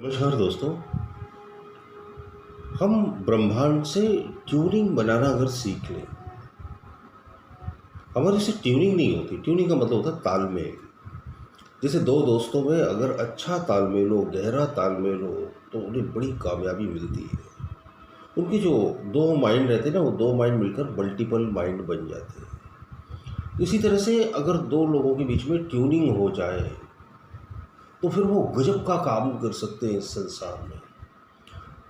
नमस्कार दोस्तों। हम ब्रह्मांड से ट्यूनिंग बनाना अगर सीख लें, हमारे से ट्यूनिंग नहीं होती। ट्यूनिंग का मतलब होता है तालमेल। जैसे दो दोस्तों में अगर अच्छा तालमेल हो, गहरा तालमेल हो, तो उन्हें बड़ी कामयाबी मिलती है। उनके जो दो माइंड रहते हैं ना, वो दो माइंड मिलकर मल्टीपल माइंड बन जाते हैं। इसी तरह से अगर दो लोगों के बीच में ट्यूनिंग हो जाए तो फिर वो गजब का काम कर सकते हैं इस संसार में।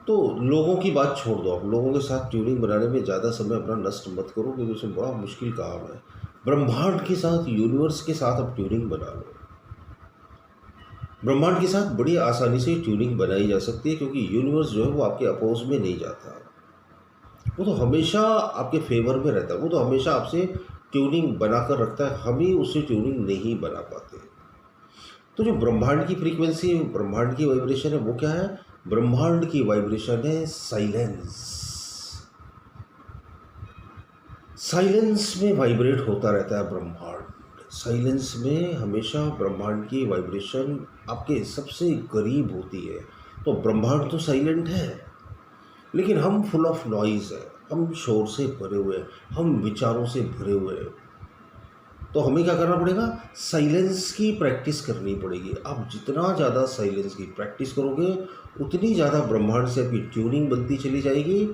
तो लोगों की बात छोड़ दो, आप लोगों के साथ ट्यूनिंग बनाने में ज़्यादा समय अपना नष्ट मत करो, क्योंकि उसमें बड़ा मुश्किल काम है। ब्रह्मांड के साथ, यूनिवर्स के साथ आप ट्यूनिंग बना लो। ब्रह्मांड के साथ बड़ी आसानी से ट्यूनिंग बनाई जा सकती है, क्योंकि यूनिवर्स जो है वो आपके अपोज में नहीं जाता। वो तो हमेशा आपके फेवर में रहता है। वो तो हमेशा आपसे ट्यूनिंग बनाकर रखता है। हम ही उससे ट्यूनिंग नहीं बना पाते। तो जो ब्रह्मांड की फ्रीक्वेंसी, ब्रह्मांड की वाइब्रेशन है, वो क्या है? ब्रह्मांड की वाइब्रेशन है साइलेंस। साइलेंस में वाइब्रेट होता रहता है ब्रह्मांड। साइलेंस में हमेशा ब्रह्मांड की वाइब्रेशन आपके सबसे करीब होती है। तो ब्रह्मांड तो साइलेंट है, लेकिन हम फुल ऑफ नॉइज़ है। हम शोर से भरे हुए हैं, हम विचारों से भरे हुए हैं। तो हमें क्या करना पड़ेगा? साइलेंस की प्रैक्टिस करनी पड़ेगी। आप जितना ज़्यादा साइलेंस की प्रैक्टिस करोगे, उतनी ज़्यादा ब्रह्मांड से आपकी ट्यूनिंग बनती चली जाएगी।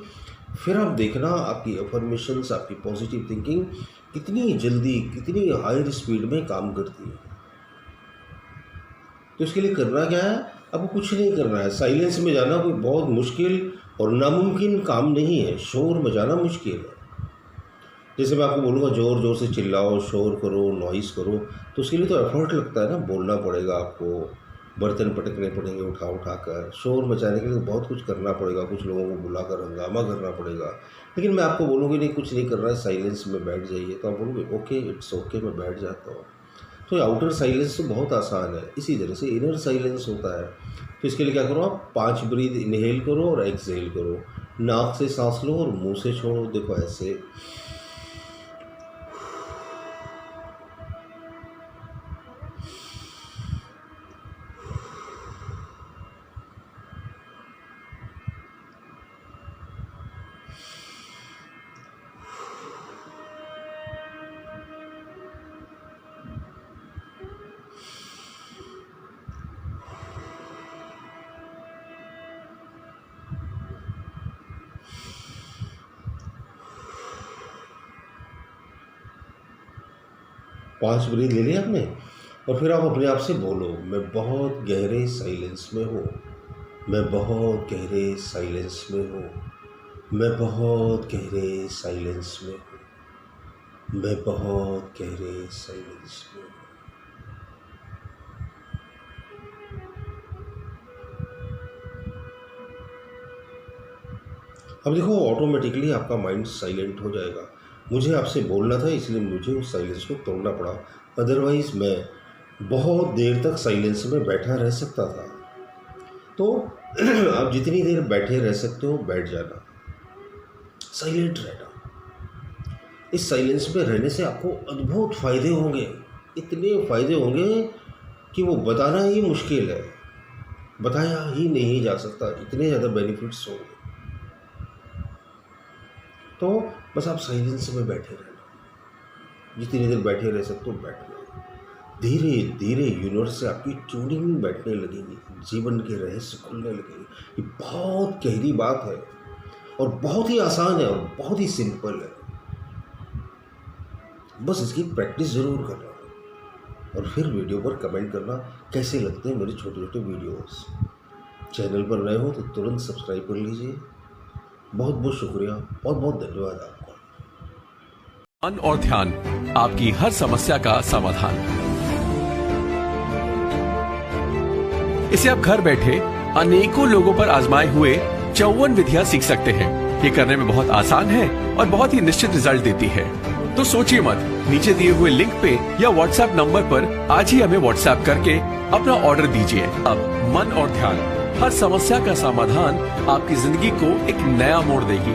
फिर आप देखना, आपकी अफर्मेशंस, आपकी पॉजिटिव थिंकिंग कितनी जल्दी, कितनी हायर स्पीड में काम करती है। तो इसके लिए करना क्या है? आपको कुछ नहीं करना है। साइलेंस में जाना कोई बहुत मुश्किल और नामुमकिन काम नहीं है। शोर में जाना मुश्किल है। जैसे मैं आपको बोलूँगा ज़ोर ज़ोर से चिल्लाओ, शोर करो, नॉइज़ करो, तो उसके लिए तो एफर्ट लगता है ना। बोलना पड़ेगा आपको, बर्तन पटकने पड़ेंगे उठा उठा कर। शोर मचाने के लिए बहुत कुछ करना पड़ेगा, कुछ लोगों को बुलाकर हंगामा करना पड़ेगा। लेकिन मैं आपको बोलूँगी नहीं, कुछ नहीं करना है, साइलेंस में बैठ जाइए, तो आप बोलोगे ओके, इट्स ओके, मैं बैठ जाता हूँ। तो आउटर साइलेंस तो बहुत आसान है। इसी तरह से इनर साइलेंस होता है। तो इसके लिए क्या करो? आप 5 ब्रीथ इनहेल करो और एक्सहेल करो। नाक से सांस लो और मुँह से छोड़ो। देखो ऐसे। पांच ब्रीथ ले लिया आपने, और फिर आप अपने आप से बोलो, मैं बहुत गहरे साइलेंस में हूँ, मैं बहुत गहरे साइलेंस में हूँ, मैं बहुत गहरे साइलेंस में हूँ, मैं बहुत गहरे साइलेंस में हूँ। अब देखो, ऑटोमेटिकली आपका माइंड साइलेंट हो जाएगा। मुझे आपसे बोलना था, इसलिए मुझे उस साइलेंस को तोड़ना पड़ा। अदरवाइज़ मैं बहुत देर तक साइलेंस में बैठा रह सकता था। तो आप जितनी देर बैठे रह सकते हो, बैठ जाना, साइलेंट रहना। इस साइलेंस में रहने से आपको अद्भुत फ़ायदे होंगे। इतने फ़ायदे होंगे कि वो बताना ही मुश्किल है, बताया ही नहीं जा सकता। इतने ज़्यादा बेनिफिट्स होंगे। तो बस आप साइलेंस में बैठे रहना, जितनी देर बैठे रह सकते हो बैठना। धीरे धीरे यूनिवर्स से आपकी ट्यूनिंग बैठने लगेगी, जीवन के रहस्य खुलने लगेंगे। ये बहुत गहरी बात है और बहुत ही आसान है और बहुत ही सिंपल है। बस इसकी प्रैक्टिस ज़रूर करना और फिर वीडियो पर कमेंट करना कैसे लगते हैं मेरे छोटे छोटे वीडियोस। चैनल पर नए हो तो तुरंत सब्सक्राइब कर लीजिए। बहुत बहुत शुक्रिया, बहुत बहुत धन्यवाद आपका। मन और ध्यान, आपकी हर समस्या का समाधान। इसे आप घर बैठे अनेकों लोगों पर आजमाए हुए 54 विधियां सीख सकते हैं। ये करने में बहुत आसान है और बहुत ही निश्चित रिजल्ट देती है। तो सोचिए मत, नीचे दिए हुए लिंक पे या व्हाट्सएप नंबर पर आज ही हमें व्हाट्सएप करके अपना ऑर्डर दीजिए। अब मन और ध्यान, हर समस्या का समाधान आपकी जिंदगी को एक नया मोड़ देगी।